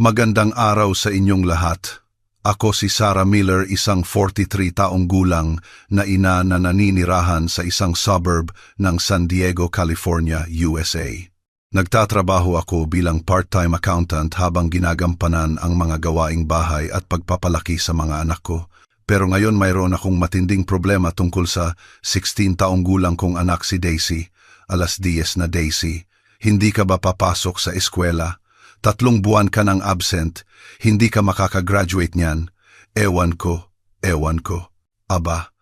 Magandang araw sa inyong lahat. Ako si Sarah Miller, isang 43 taong gulang na ina na naninirahan sa isang suburb ng San Diego, California, USA. Nagtatrabaho ako bilang part-time accountant habang ginagampanan ang mga gawaing bahay at pagpapalaki sa mga anak ko. Pero ngayon mayroon akong matinding problema tungkol sa 16 taong gulang kong anak si Daisy. Alas 10 na Daisy, hindi ka ba papasok sa eskwela? 3 buwan ka nang absent, hindi ka makakagraduate niyan. Ewan ko. Aba,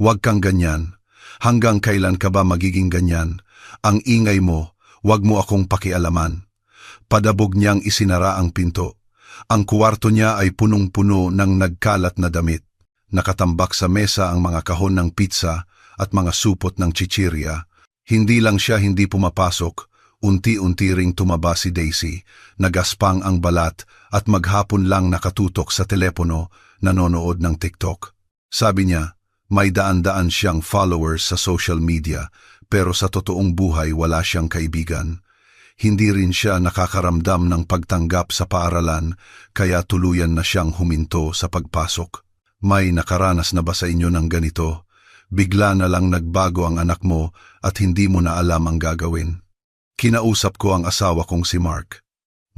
wag kang ganyan. Hanggang kailan ka ba magiging ganyan? Ang ingay mo, wag mo akong pakialaman. Padabog niyang isinara ang pinto. Ang kuwarto niya ay punong-puno ng nagkalat na damit. Nakatambak sa mesa ang mga kahon ng pizza at mga supot ng chichirya. Hindi lang siya hindi pumapasok. Unti-unti ring tumaba si Daisy, nagaspang ang balat at maghapon lang nakatutok sa telepono, nanonood ng TikTok. Sabi niya, may daan-daan siyang followers sa social media, pero sa totoong buhay wala siyang kaibigan. Hindi rin siya nakakaramdam ng pagtanggap sa paaralan, kaya tuluyan na siyang huminto sa pagpasok. May nakaranas na ba sa inyo ng ganito? Bigla na lang nagbago ang anak mo at hindi mo na alam ang gagawin. Kinausap ko ang asawa kong si Mark.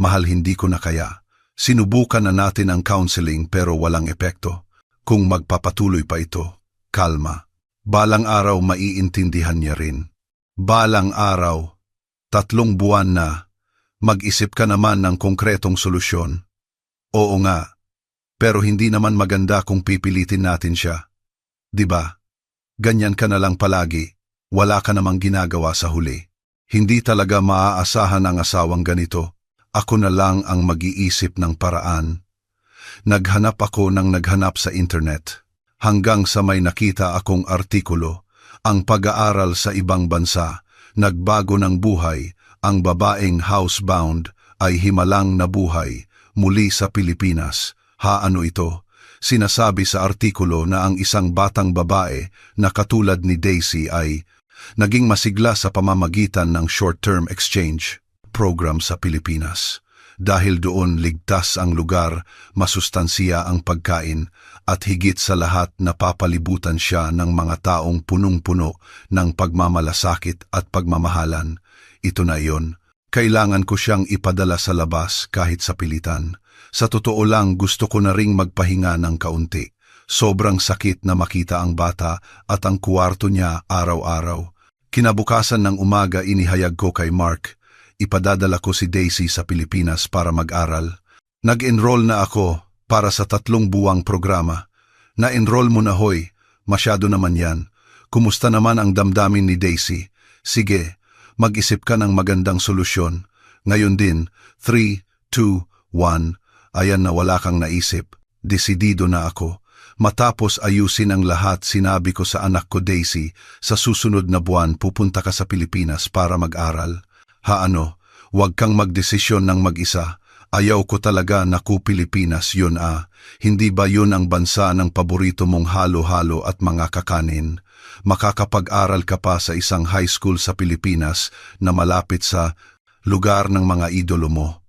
Mahal, hindi ko na kaya. Sinubukan na natin ang counseling pero walang epekto. Kung magpapatuloy pa ito, kalma. Balang araw maiintindihan niya rin. Balang araw. 3 buwan na. Mag-isip ka naman ng konkretong solusyon. Oo nga. Pero hindi naman maganda kung pipilitin natin siya. 'Di ba? Ganyan ka na lang palagi. Wala ka namang ginagawa sa huli. Hindi talaga maaasahan ang asawang ganito. Ako na lang ang mag-iisip ng paraan. Naghanap ako ng naghanap sa internet. Hanggang sa may nakita akong artikulo, ang pag-aaral sa ibang bansa, nagbago ng buhay, ang babaeng housebound ay himalang nabuhay muli sa Pilipinas. Ano ito? Sinasabi sa artikulo na ang isang batang babae na katulad ni Daisy ay naging masigla sa pamamagitan ng short-term exchange program sa Pilipinas. Dahil doon ligtas ang lugar, masustansiya ang pagkain, at higit sa lahat napapalibutan siya ng mga taong punong-puno ng pagmamalasakit at pagmamahalan. Ito na iyon. Kailangan ko siyang ipadala sa labas kahit sa pilitan. Sa totoo lang, gusto ko na ring magpahinga ng kaunti. Sobrang sakit na makita ang bata at ang kuwarto niya araw-araw. Kinabukasan ng umaga inihayag ko kay Mark, ipadadala ko si Daisy sa Pilipinas para mag-aral. Nag-enroll na ako para sa 3 buwang programa. Na-enroll mo na hoy, masyado naman yan. Kumusta naman ang damdamin ni Daisy? Sige, mag-isip ka ng magandang solusyon. Ngayon din, 3, 2, 1, ayan na wala kang naisip. Desidido na ako. Matapos ayusin ang lahat, sinabi ko sa anak ko Daisy, sa susunod na buwan pupunta ka sa Pilipinas para mag-aral. Huwag kang magdesisyon ng mag-isa. Ayaw ko talaga naku Pilipinas yun Hindi ba yun ang bansa ng paborito mong halo-halo at mga kakanin? Makakapag-aral ka pa sa isang high school sa Pilipinas na malapit sa lugar ng mga idolo mo.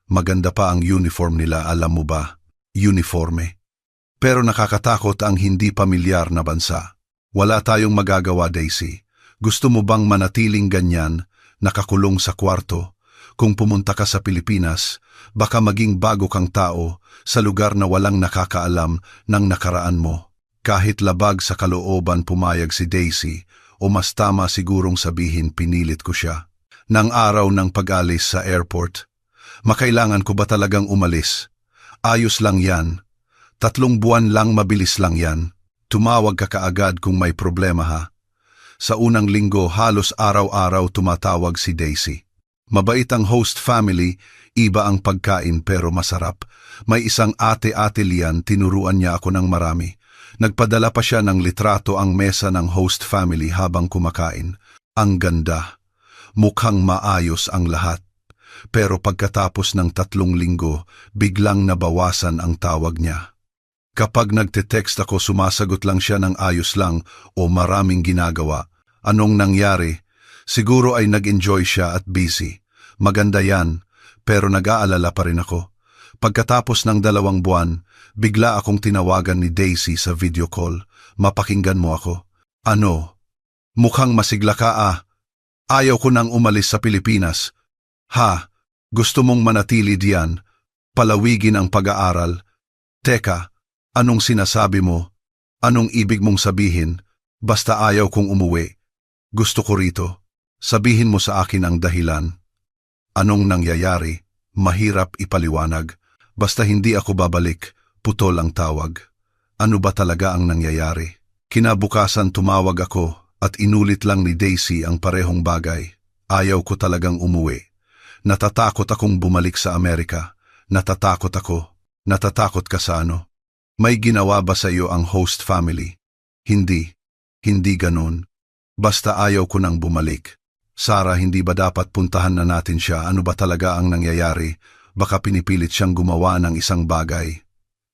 Maganda pa ang uniform nila, alam mo ba? Uniforme. Pero nakakatakot ang hindi pamilyar na bansa. Wala tayong magagawa, Daisy. Gusto mo bang manatiling ganyan, nakakulong sa kwarto? Kung pumunta ka sa Pilipinas, baka maging bago kang tao sa lugar na walang nakakaalam ng nakaraan mo. Kahit labag sa kalooban pumayag si Daisy, o mas tama sigurong sabihin pinilit ko siya. Nang araw ng pag-alis sa airport, makailangan ko ba talagang umalis? Ayos lang yan. 3 buwan lang, mabilis lang yan. Tumawag ka kaagad kung may problema ha. Sa unang linggo halos araw-araw tumatawag si Daisy. Mabait ang host family, iba ang pagkain pero masarap. May isang ate-ate liyan, tinuruan niya ako ng marami. Nagpadala pa siya ng litrato ang mesa ng host family habang kumakain. Ang ganda. Mukhang maayos ang lahat. Pero pagkatapos ng 3 linggo, biglang nabawasan ang tawag niya. Kapag nagte-text ako, sumasagot lang siya ng ayos lang o maraming ginagawa. Anong nangyari? Siguro ay nag-enjoy siya at busy. Maganda yan, pero nag-aalala pa rin ako. Pagkatapos ng 2 buwan, bigla akong tinawagan ni Daisy sa video call. Mapakinggan mo ako. Ano? Mukhang masigla ka ah. Ayaw ko nang umalis sa Pilipinas. Ha? Gusto mong manatili diyan? Palawigin ang pag-aaral? Teka, anong sinasabi mo? Anong ibig mong sabihin? Basta ayaw kong umuwi. Gusto ko rito. Sabihin mo sa akin ang dahilan. Anong nangyayari? Mahirap ipaliwanag. Basta hindi ako babalik, putol ang tawag. Ano ba talaga ang nangyayari? Kinabukasan tumawag ako at inulit lang ni Daisy ang parehong bagay. Ayaw ko talagang umuwi. Natatakot akong bumalik sa Amerika. Natatakot ako. Natatakot ka sa ano? May ginawa ba sa iyo ang host family? Hindi. Hindi ganun. Basta ayaw ko nang bumalik. Sarah, hindi ba dapat puntahan na natin siya? Ano ba talaga ang nangyayari? Baka pinipilit siyang gumawa ng isang bagay.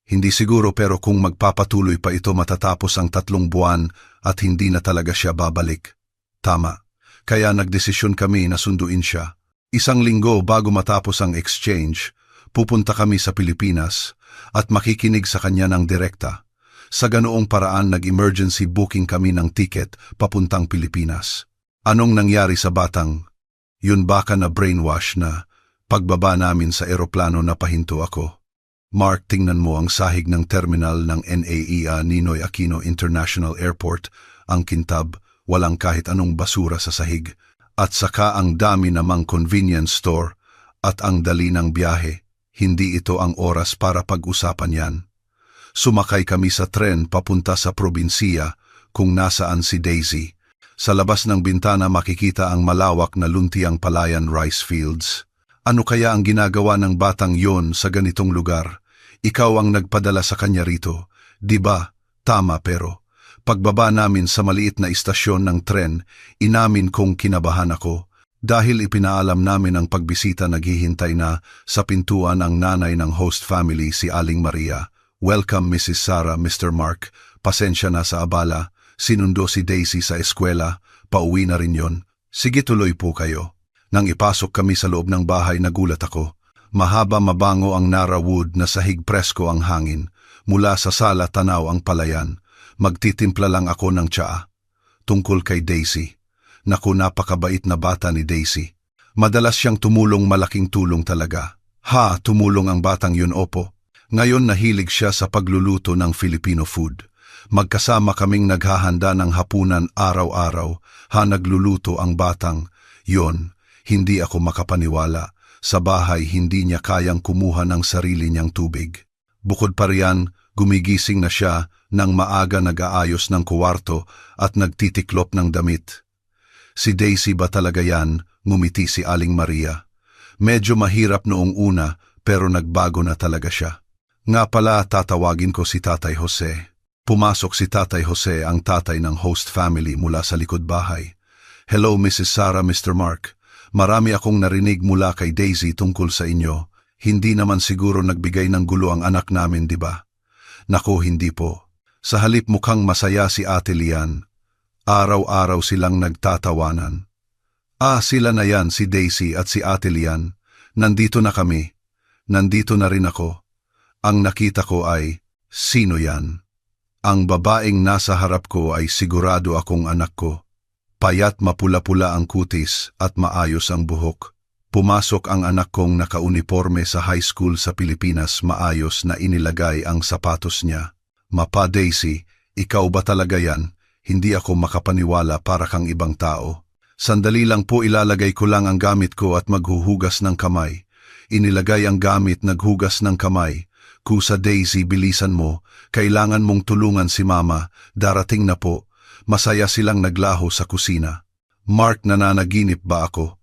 Hindi siguro, pero kung magpapatuloy pa ito matatapos ang 3 buwan at hindi na talaga siya babalik. Tama. Kaya nagdesisyon kami na sunduin siya. 1 linggo bago matapos ang exchange, pupunta kami sa Pilipinas at makikinig sa kanya ng direkta. Sa ganoong paraan nag-emergency booking kami ng ticket papuntang Pilipinas. Anong nangyari sa batang? Yun baka na brainwash na. Pagbaba namin sa eroplano napahinto ako. Mark, tingnan mo ang sahig ng terminal ng NAIA Ninoy Aquino International Airport. Ang kintab, walang kahit anong basura sa sahig. At saka ang dami namang convenience store at ang dali ng biyahe. Hindi ito ang oras para pag-usapan yan. Sumakay kami sa tren papunta sa probinsiya kung nasaan si Daisy. Sa labas ng bintana makikita ang malawak na luntiang palayan rice fields. Ano kaya ang ginagawa ng batang yon sa ganitong lugar? Ikaw ang nagpadala sa kanya rito, di ba? Tama, pero pagbaba namin sa maliit na istasyon ng tren, inamin kong kinabahan ako. Dahil ipinaalam namin ang pagbisita, naghihintay na sa pintuan ang nanay ng host family, si Aling Maria. Welcome Mrs. Sarah, Mr. Mark. Pasensya na sa abala. Sinundo si Daisy sa eskwela, pauwi na rin yon. Sige, tuloy po kayo. Nang ipasok kami sa loob ng bahay, nagulat ako. Mahaba, mabango ang Nara wood na sahig, presko ang hangin. Mula sa sala tanaw ang palayan. Magtitimpla lang ako ng tsaa. Tungkol kay Daisy. Naku, napakabait na bata ni Daisy. Madalas siyang tumulong, malaking tulong talaga. Ha, tumulong ang batang yun, opo. Ngayon nahilig siya sa pagluluto ng Filipino food. Magkasama kaming naghahanda ng hapunan araw-araw. Nagluluto ang batang. Yon, hindi ako makapaniwala. Sa bahay hindi niya kayang kumuha ng sarili niyang tubig. Bukod pa riyan, gumigising na siya nang maaga, nag-aayos ng kuwarto at nagtitiklop ng damit. Si Daisy ba talaga yan? Ngumiti si Aling Maria. Medyo mahirap noong una pero nagbago na talaga siya. Nga pala, tatawagin ko si Tatay Jose. Pumasok si Tatay Jose, ang tatay ng host family, mula sa likod bahay. Hello Mrs. Sarah, Mr. Mark. Marami akong narinig mula kay Daisy tungkol sa inyo. Hindi naman siguro nagbigay ng gulo ang anak namin, di ba? Naku, hindi po. Sa halip mukhang masaya si Ate Lian. Araw-araw silang nagtatawanan. Sila na yan, si Daisy at si Ate Lian. Nandito na kami. Nandito na rin ako. Ang nakita ko ay, sino yan? Ang babaeng nasa harap ko ay sigurado akong anak ko. Payat, mapula-pula ang kutis at maayos ang buhok. Pumasok ang anak kong nakauniforme sa high school sa Pilipinas, maayos na inilagay ang sapatos niya. Mapa Daisy, ikaw ba talaga yan? Hindi ako makapaniwala, para kang ibang tao. Sandali lang po, ilalagay ko lang ang gamit ko at maghuhugas ng kamay. Inilagay ang gamit, naghugas ng kamay. Kusa Daisy, bilisan mo, kailangan mong tulungan si Mama, darating na po. Masaya silang naglaho sa kusina. Mark, nananaginip ba ako?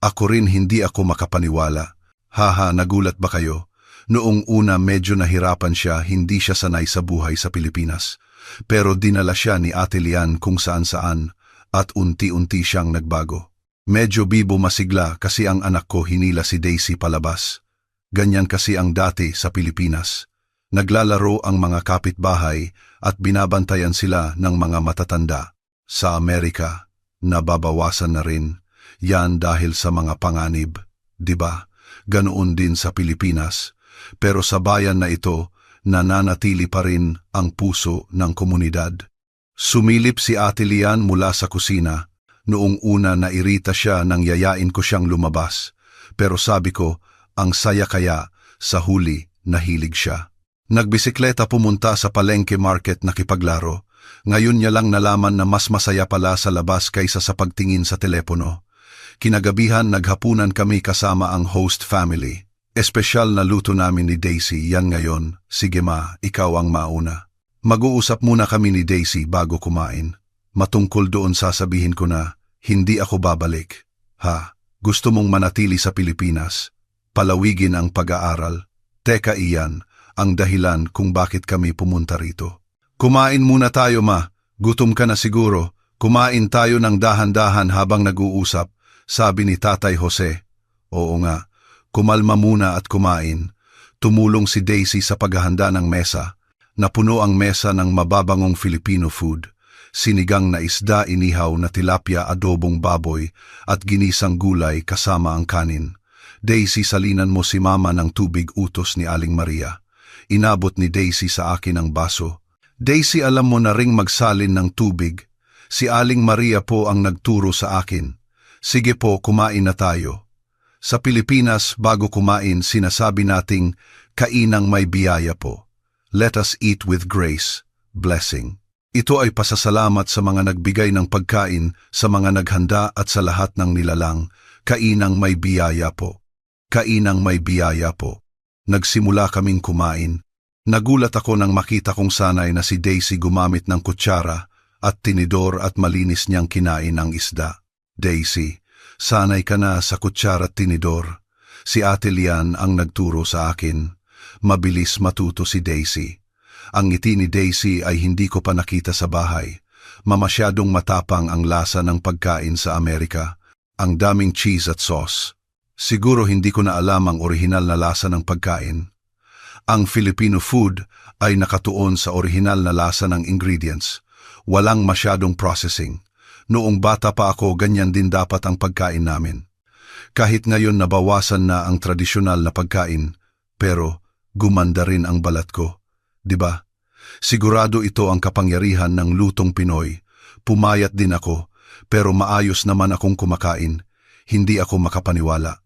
Ako rin, hindi ako makapaniwala. Haha, nagulat ba kayo? Noong una medyo nahirapan siya, hindi siya sanay sa buhay sa Pilipinas. Pero dinala siya ni Ate Lian kung saan-saan at unti-unti siyang nagbago. Medyo bibo, masigla kasi ang anak ko, hinila si Daisy palabas. Ganyan kasi ang dati sa Pilipinas. Naglalaro ang mga kapitbahay at binabantayan sila ng mga matatanda. Sa Amerika, nababawasan na rin. Yan dahil sa mga panganib. Diba? Ganoon din sa Pilipinas. pero sa bayan na ito, nananatili pa rin ang puso ng komunidad. Sumilip si Ate Lian mula sa kusina. Noong una nairita siya nang yayain ko siyang lumabas. Pero sabi ko, ang saya kaya, sa huli, nahilig siya. Nagbisikleta pumunta sa palengke market nakipaglaro. Ngayon niya lang nalaman na mas masaya pala sa labas kaysa sa pagtingin sa telepono. Kinagabihan naghapunan kami kasama ang host family. Espesyal na luto namin ni Daisy, yan ngayon. Sige ma, ikaw ang mauna. Mag-uusap muna kami ni Daisy bago kumain. Matungkol doon sasabihin ko na, hindi ako babalik. Ha, gusto mong manatili sa Pilipinas. Palawigin ang pag-aaral. Teka iyan, ang dahilan kung bakit kami pumunta rito. Kumain muna tayo ma, gutom ka na siguro. Kumain tayo ng dahan-dahan habang nag-uusap, sabi ni Tatay Jose. Oo nga, kumalma muna at kumain. Tumulong si Daisy sa paghahanda ng mesa. Napuno ang mesa ng mababangong Filipino food. Sinigang na isda, inihaw na tilapia, adobong baboy at ginisang gulay kasama ang kanin. Daisy, salinan mo si Mama ng tubig, utos ni Aling Maria. Inabot ni Daisy sa akin ang baso. Daisy, alam mo na ring magsalin ng tubig. Si Aling Maria po ang nagturo sa akin. Sige po, kumain na tayo. Sa Pilipinas, bago kumain, sinasabi nating kainang may biyaya po. Let us eat with grace, blessing. Ito ay pasasalamat sa mga nagbigay ng pagkain, sa mga naghanda at sa lahat ng nilalang. Kainang may biyaya po. Kainang may biyaya po. Nagsimula kaming kumain. Nagulat ako nang makita kong sanay na si Daisy gumamit ng kutsara at tinidor at malinis niyang kinain ang isda. Daisy, sanay ka na sa kutsara at tinidor. Si Ate Lian ang nagturo sa akin. Mabilis matuto si Daisy. Ang ngiti ni Daisy ay hindi ko pa nakita sa bahay. Mamasyadong matapang ang lasa ng pagkain sa Amerika. Ang daming cheese at sauce. Siguro hindi ko na alam ang orihinal na lasa ng pagkain. Ang Filipino food ay nakatuon sa orihinal na lasa ng ingredients. Walang masyadong processing. Noong bata pa ako, ganyan din dapat ang pagkain namin. Kahit ngayon nabawasan na ang tradisyonal na pagkain, pero gumanda rin ang balat ko. Diba? Sigurado ito ang kapangyarihan ng lutong Pinoy. Pumayat din ako, pero maayos naman akong kumakain. Hindi ako makapaniwala.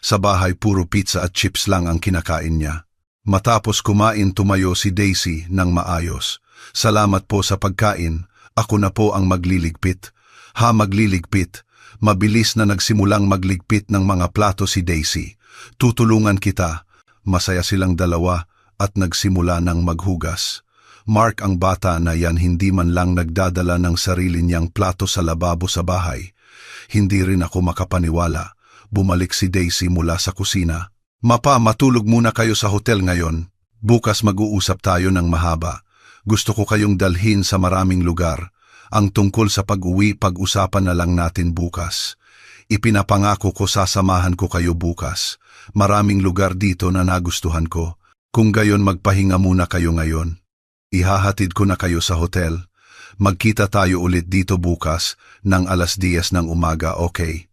Sa bahay puro pizza at chips lang ang kinakain niya. Matapos kumain, tumayo si Daisy ng maayos. Salamat po sa pagkain. Ako na po ang magliligpit. Ha, magliligpit. Mabilis na nagsimulang magligpit ng mga plato si Daisy. Tutulungan kita. Masaya silang dalawa at nagsimula ng maghugas. Mark ang bata na yan, hindi man lang nagdadala ng sarili niyang plato sa lababo sa bahay. Hindi rin ako makapaniwala. Bumalik si Daisy mula sa kusina. Mapa, matulog muna kayo sa hotel ngayon. Bukas mag-uusap tayo ng mahaba. Gusto ko kayong dalhin sa maraming lugar. Ang tungkol sa pag-uwi, pag-usapan na lang natin bukas. Ipinapangako ko sasamahan ko kayo bukas. Maraming lugar dito na nagustuhan ko. Kung gayon, magpahinga muna kayo ngayon. Ihahatid ko na kayo sa hotel. Magkita tayo ulit dito bukas ng 10:00 ng umaga, okay?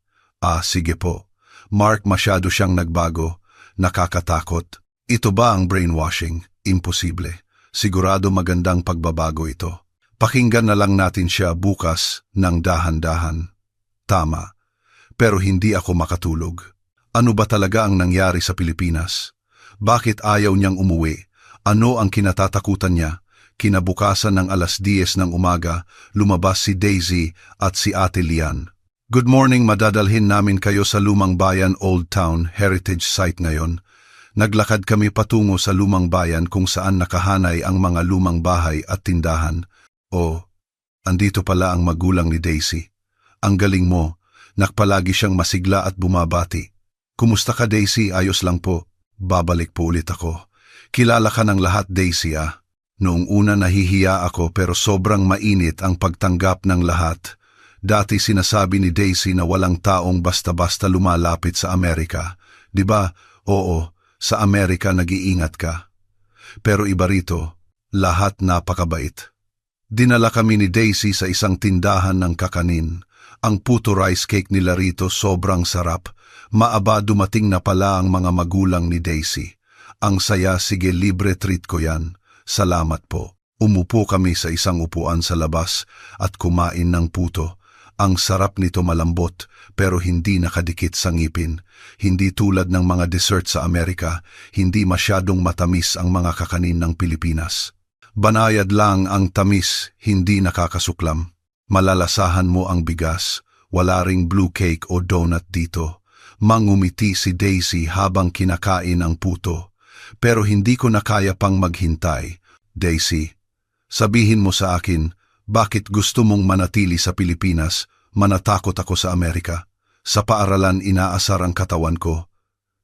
Sige po. Mark, masyado siyang nagbago. Nakakatakot. Ito ba ang brainwashing? Imposible. Sigurado magandang pagbabago ito. Pakinggan na lang natin siya bukas ng dahan-dahan. Tama. Pero hindi ako makatulog. Ano ba talaga ang nangyari sa Pilipinas? Bakit ayaw niyang umuwi? Ano ang kinatatakutan niya? Kinabukasan ng 10:00 ng umaga, lumabas si Daisy at si Ate Lian. Good morning, madadalhin namin kayo sa Lumang Bayan Old Town Heritage Site ngayon. Naglakad kami patungo sa Lumang Bayan kung saan nakahanay ang mga lumang bahay at tindahan. Andito pala ang magulang ni Daisy. Ang galing mo, nakpalagi siyang masigla at bumabati. Kumusta ka, Daisy? Ayos lang po. Babalik po ulit ako. Kilala ka ng lahat, Daisy, Noong una nahihiya ako pero sobrang mainit ang pagtanggap ng lahat. Dati sinasabi ni Daisy na walang taong basta-basta lumalapit sa Amerika. Diba? Oo, sa Amerika nag-iingat ka. Pero iba rito, lahat napakabait. Dinala kami ni Daisy sa isang tindahan ng kakanin. Ang puto rice cake nila rito sobrang sarap. Maaba, dumating na pala ang mga magulang ni Daisy. Ang saya, sige, libre treat ko yan. Salamat po. Umupo kami sa isang upuan sa labas at kumain ng puto. Ang sarap nito, malambot pero hindi nakadikit sa ngipin. Hindi tulad ng mga dessert sa Amerika, hindi masyadong matamis ang mga kakanin ng Pilipinas. Banayad lang ang tamis, hindi nakakasuklam. Malalasahan mo ang bigas, wala ring blue cake o donut dito. Mangumiti si Daisy habang kinakain ang puto. Pero hindi ko na kaya pang maghintay. Daisy, sabihin mo sa akin, bakit gusto mong manatili sa Pilipinas, manatakot ako sa Amerika? Sa paaralan inaasar ang katawan ko.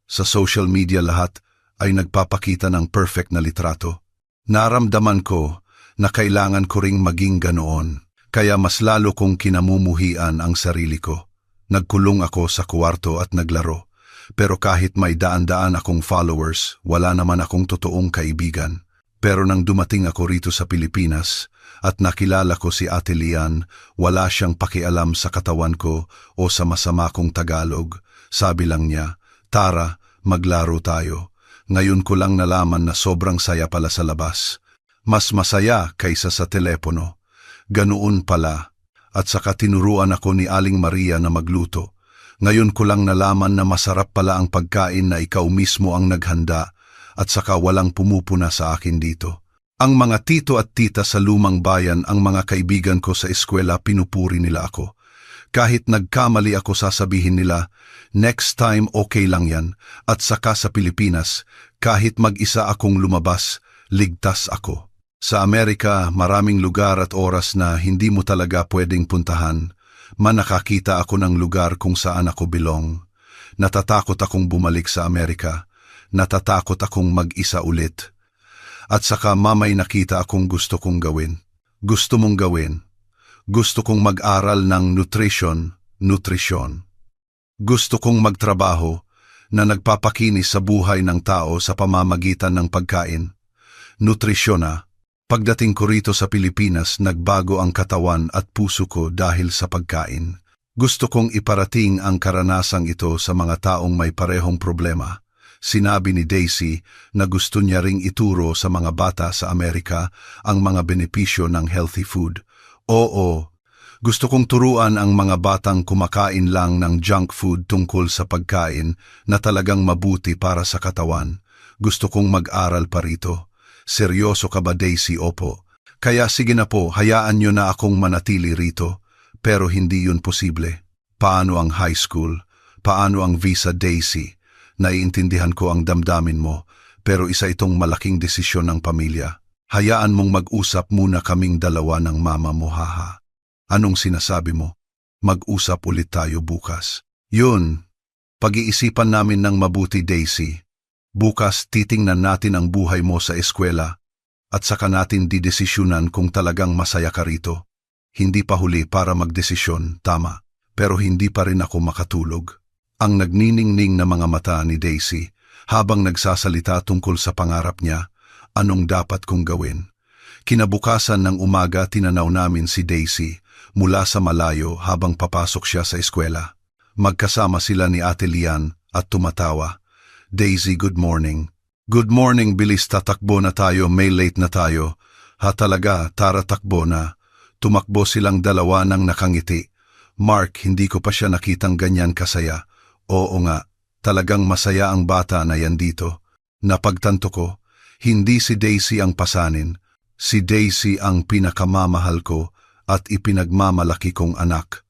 Sa social media lahat ay nagpapakita ng perfect na litrato. Naramdaman ko na kailangan ko ring maging ganoon. Kaya mas lalo kong kinamumuhian ang sarili ko. Nagkulong ako sa kwarto at naglaro. Pero kahit may daan-daan akong followers, wala naman akong totoong kaibigan. Pero nang dumating ako rito sa Pilipinas at nakilala ko si Ate Lian, wala siyang pakialam sa katawan ko o sa masama kong Tagalog. Sabi lang niya, "Tara, maglaro tayo." Ngayon ko lang nalaman na sobrang saya pala sa labas. Mas masaya kaysa sa telepono. Ganoon pala. At saka tinuruan ako ni Aling Maria na magluto. Ngayon ko lang nalaman na masarap pala ang pagkain na ikaw mismo ang naghanda at saka walang pumupuna sa akin dito. Ang mga tito at tita sa lumang bayan, ang mga kaibigan ko sa eskwela, pinupuri nila ako. Kahit nagkamali ako, sasabihin nila, "Next time okay lang yan." At saka sa Pilipinas, kahit mag-isa akong lumabas, ligtas ako. Sa Amerika, maraming lugar at oras na hindi mo talaga pwedeng puntahan. Nakakita ako ng lugar kung saan ako belong. Natatakot akong bumalik sa Amerika. Natatakot akong mag-isa ulit. At saka may nakita akong gusto kong gawin. Gusto mong gawin? Gusto kong mag-aral ng nutrisyon. Gusto kong magtrabaho na nagpapakinis sa buhay ng tao sa pamamagitan ng pagkain. Nutrisyon na. Pagdating ko rito sa Pilipinas, nagbago ang katawan at puso ko dahil sa pagkain. Gusto kong iparating ang karanasang ito sa mga taong may parehong problema. Sinabi ni Daisy na gusto niya ring ituro sa mga bata sa Amerika ang mga benepisyo ng healthy food. Oo, gusto kong turuan ang mga batang kumakain lang ng junk food tungkol sa pagkain na talagang mabuti para sa katawan. Gusto kong mag-aral pa rito. Seryoso ka ba, Daisy? Opo. Kaya sige na po, hayaan niyo na akong manatili rito. Pero hindi yun posible. Paano ang high school? Paano ang visa, Daisy? Naiintindihan ko ang damdamin mo, pero isa itong malaking desisyon ng pamilya. Hayaan mong mag-usap muna kaming dalawa ng mama mo, haha. Anong sinasabi mo? Mag-usap ulit tayo bukas. Yun. Pag-iisipan namin ng mabuti, Daisy. Bukas titingnan natin ang buhay mo sa eskwela at saka natin didesisyonan kung talagang masaya ka rito. Hindi pa huli para magdesisyon, tama, pero hindi pa rin ako makatulog. Ang nagniningning na mga mata ni Daisy habang nagsasalita tungkol sa pangarap niya, anong dapat kong gawin. Kinabukasan ng umaga, tinanaw namin si Daisy mula sa malayo habang papasok siya sa eskwela. Magkasama sila ni Ate Lian at tumatawa. Daisy, good morning. Good morning, bilis, tatakbo na tayo, may late na tayo. Ha talaga, tara takbo na. Tumakbo silang dalawa nang nakangiti. Mark, hindi ko pa siya nakitang ganyan kasaya. Oo nga, talagang masaya ang bata na yan dito. Napagtanto ko, hindi si Daisy ang pasanin. Si Daisy ang pinakamamahal ko at ipinagmamalaki kong anak.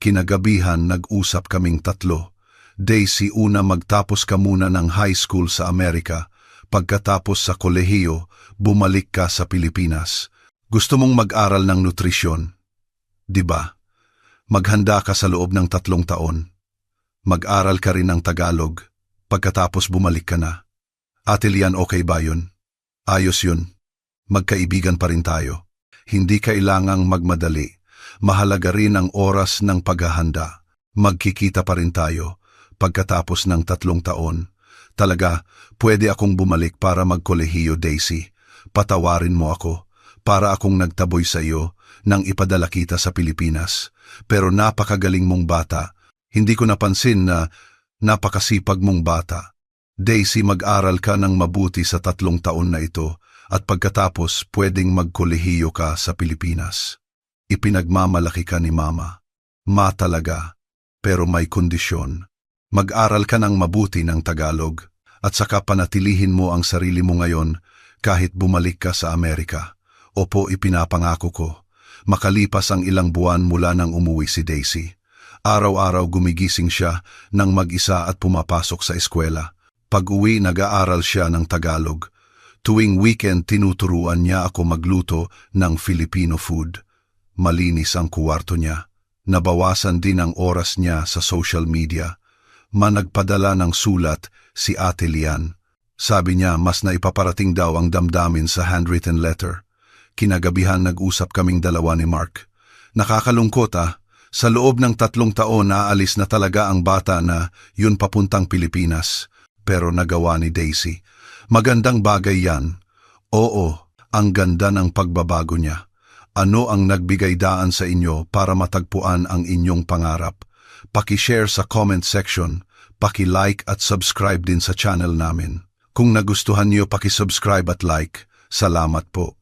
Kinagabihan nag-usap kaming tatlo. Daisy, una magtapos ka muna ng high school sa Amerika. Pagkatapos sa kolehiyo, bumalik ka sa Pilipinas. Gusto mong mag-aral ng nutrisyon. Diba? Maghanda ka sa loob ng 3 taon. Mag-aral ka rin ng Tagalog. Pagkatapos bumalik ka na. Ate Lian, okay ba yun? Ayos yun. Magkaibigan pa rin tayo. Hindi kailangang magmadali. Mahalaga rin ang oras ng paghahanda. Magkikita pa rin tayo. Pagkatapos ng 3 taon, talaga, pwede akong bumalik para magkolehiyo, Daisy. Patawarin mo ako, para akong nagtaboy sa iyo nang ipadala kita sa Pilipinas. Pero napakagaling mong bata. Hindi ko napansin na napakasipag mong bata. Daisy, mag-aral ka ng mabuti sa 3 taon na ito at pagkatapos pwedeng magkolehiyo ka sa Pilipinas. Ipinagmamalaki ka ni Mama. Talaga, pero may kondisyon. Mag-aral ka ng mabuti ng Tagalog at saka panatilihin mo ang sarili mo ngayon kahit bumalik ka sa Amerika. Opo, ipinapangako ko. Makalipas ang ilang buwan mula nang umuwi si Daisy. Araw-araw gumigising siya ng mag-isa at pumapasok sa eskwela. Pag-uwi, nag-aaral siya ng Tagalog. Tuwing weekend, tinuturuan niya ako magluto ng Filipino food. Malinis ang kuwarto niya. Nabawasan din ang oras niya sa social media. Nagpadala ng sulat si Ate Lian. Sabi niya mas naipaparating daw ang damdamin sa handwritten letter. Kinagabihan nag-usap kaming dalawa ni Mark. Nakakalungkot sa loob ng 3 taon naalis na talaga ang bata na yun papuntang Pilipinas. Pero nagawa ni Daisy. Magandang bagay yan. Oo, ang ganda ng pagbabago niya. Ano ang nagbigay daan sa inyo para matagpuan ang inyong pangarap? Paki-share sa comment section, paki-like at subscribe din sa channel namin. Kung nagustuhan niyo, paki-subscribe at like. Salamat po.